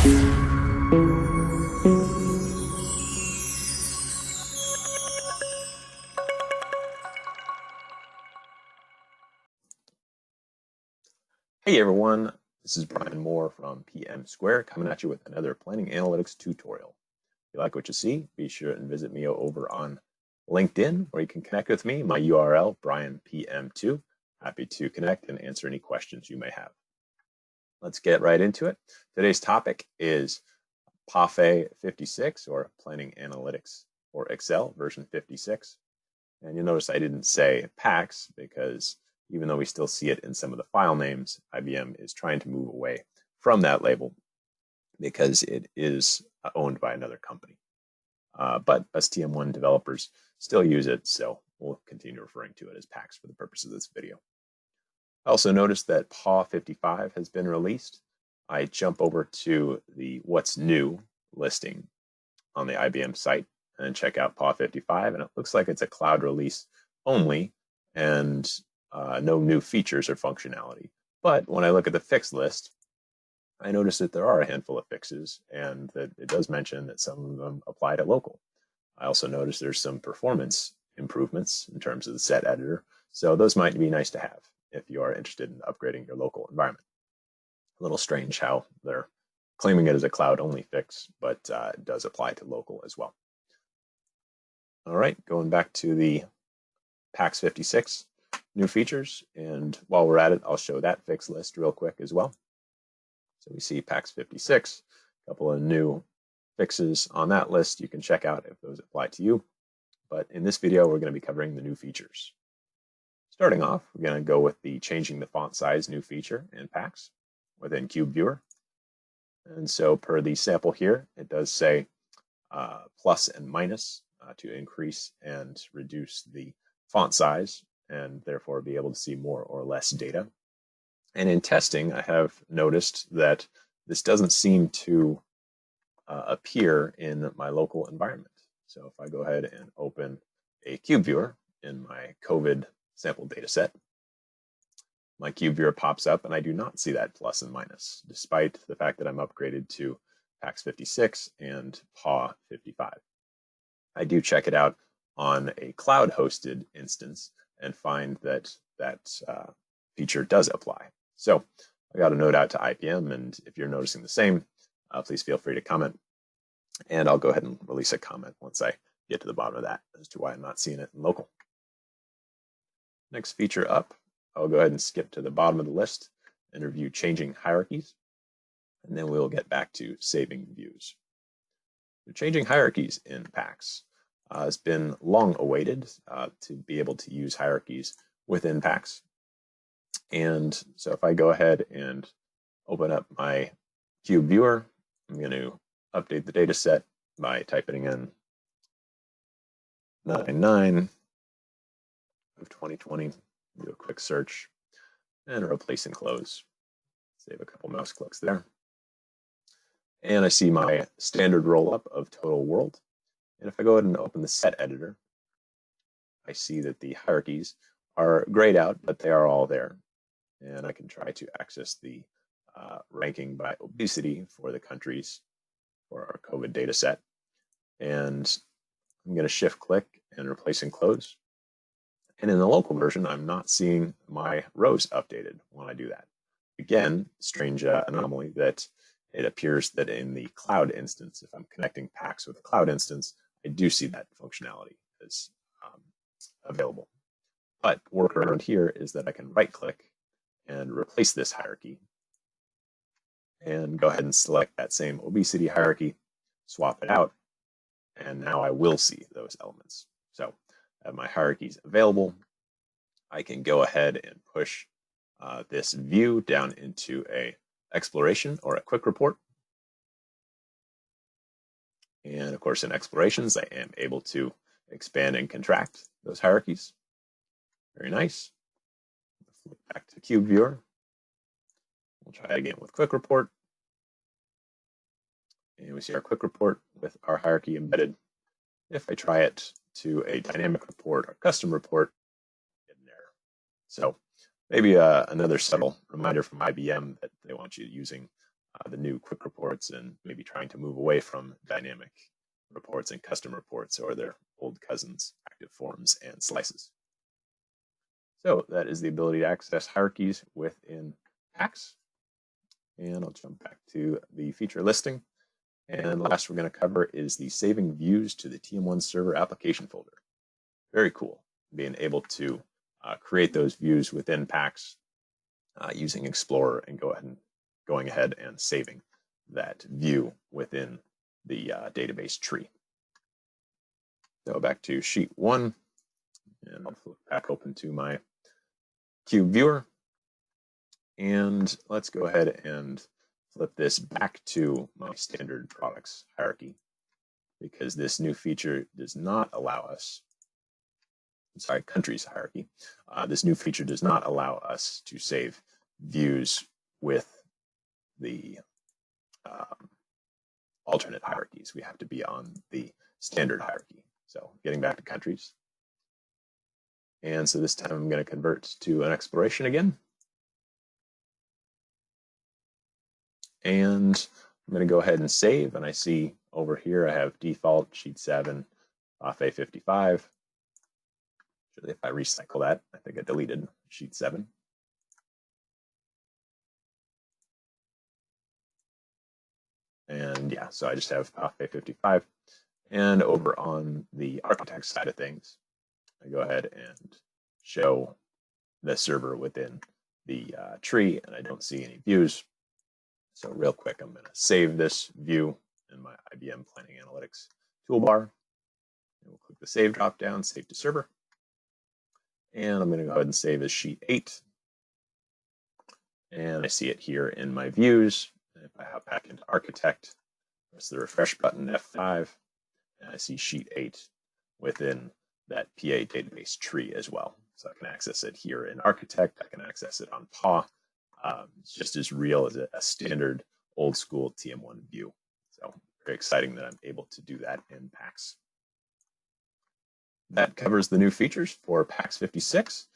Hey everyone, this is Brian Moore from PM Square coming at you with another planning analytics tutorial. If you like what you see, be sure and visit me over on LinkedIn where you can connect with me. My URL, BrianPM2. Happy to connect and answer any questions you may have. Let's get right into it. Today's topic is PAFE 56 or Planning Analytics for Excel version 56. And you'll notice I didn't say PAX because even though we still see it in some of the file names, IBM is trying to move away from that label because it is owned by another company. But us TM1 developers still use it, so we'll continue referring to it as PAX for the purpose of this video. I also noticed that PAW 55 has been released. I jump over to the What's New listing on the IBM site and check out PAW 55, and it looks like it's a cloud release only, and no new features or functionality. But when I look at the fix list, I notice that there are a handful of fixes and that it does mention that some of them apply to local. I also notice there's some performance improvements in terms of the set editor. So those might be nice to have if you are interested in upgrading your local environment. A little strange how they're claiming it as a cloud only fix, but it does apply to local as well. All right, going back to the PAX 56. New features, and while we're at it, I'll show that fix list real quick as well. So we see PAX 56, a couple of new fixes on that list you can check out if those apply to you. But in this video, we're going to be covering the new features. Starting off, we're going to go with the changing the font size new feature in PAX within Cube Viewer. And so per the sample here, it does say plus and minus to increase and reduce the font size and therefore be able to see more or less data. And in testing, I have noticed that this doesn't seem to appear in my local environment. So if I go ahead and open a Cube Viewer in my COVID sample data set, my Cube Viewer pops up and I do not see that plus and minus, despite the fact that I'm upgraded to PAX 56 and PAW 55. I do check it out on a cloud-hosted instance and find that feature does apply. So I got a note out to IBM, and if you're noticing the same, please feel free to comment. And I'll go ahead and release a comment once I get to the bottom of that as to why I'm not seeing it in local. Next feature up, I'll go ahead and skip to the bottom of the list and review changing hierarchies, and then we'll get back to saving views. So changing hierarchies in PAX has been long awaited to be able to use hierarchies within PAX. And so if I go ahead and open up my Cube Viewer, I'm going to update the data set by typing in 99 of 2020, do a quick search, and replace and close. Save a couple mouse clicks there. And I see my standard roll-up of total world. And if I go ahead and open the set editor, I see that the hierarchies are grayed out, but they are all there. And I can try to access the ranking by obesity for the countries for our COVID data set. And I'm going to shift click and replace and close. And in the local version, I'm not seeing my rows updated when I do that. Again, strange anomaly that it appears that in the cloud instance, if I'm connecting PAX with a cloud instance, I do see that functionality is available. But workaround here is that I can right click and replace this hierarchy and go ahead and select that same obesity hierarchy, swap it out, and now I will see those elements. So I have my hierarchies available. I can go ahead and push this view down into a exploration or a quick report. And of course, in explorations, I am able to expand and contract those hierarchies. Very nice. Let's look back to Cube Viewer. We'll try again with quick report. And we see our quick report with our hierarchy embedded. If I try it to a dynamic report or custom report, get an error. So maybe another subtle reminder from IBM that they want you using the new quick reports and maybe trying to move away from dynamic reports and custom reports or their old cousins, active forms and slices. So that is the ability to access hierarchies within packs. And I'll jump back to the feature listing. And the last we're going to cover is the saving views to the TM1 server application folder. Very cool, being able to create those views within packs using Explorer and going ahead and saving that view within the database tree. So back to sheet 1, and I'll flip back open to my cube viewer. And let's go ahead and flip this back to my standard products hierarchy, because this new feature does not allow us, countries hierarchy. This new feature does not allow us to save views with the alternate hierarchies. We have to be on the standard hierarchy. So getting back to countries. And so this time I'm going to convert to an exploration again. And I'm going to go ahead and save. And I see over here I have default sheet 7, FA 55. Actually, if I recycle that, I think I deleted sheet 7. And yeah, so I just have FA 55. And over on the architect side of things, I go ahead and show the server within the tree, and I don't see any views. So real quick, I'm going to save this view in my IBM Planning Analytics toolbar. And we'll click the Save drop-down, Save to Server. And I'm going to go ahead and save as sheet 8. And I see it here in my views. And if I hop back into Architect, press the refresh button, F5, and I see sheet 8 within that PA database tree as well. So I can access it here in Architect. I can access it on PAW. It's just as real as a standard old school TM1 view. So very exciting that I'm able to do that in PAX. That covers the new features for PAX 56.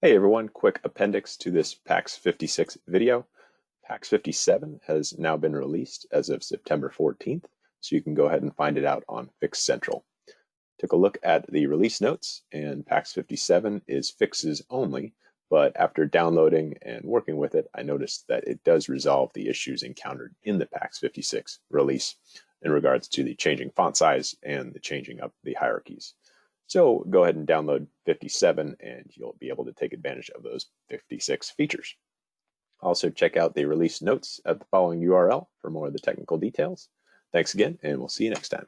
Hey everyone, quick appendix to this PAX 56 video. PAX 57 has now been released as of September 14th, so you can go ahead and find it out on Fix Central. Took a look at the release notes, and PAX 57 is fixes only, but after downloading and working with it, I noticed that it does resolve the issues encountered in the PAX 56 release in regards to the changing font size and the changing up the hierarchies. So go ahead and download 57 and you'll be able to take advantage of those 56 features. Also check out the release notes at the following URL for more of the technical details. Thanks again, and we'll see you next time.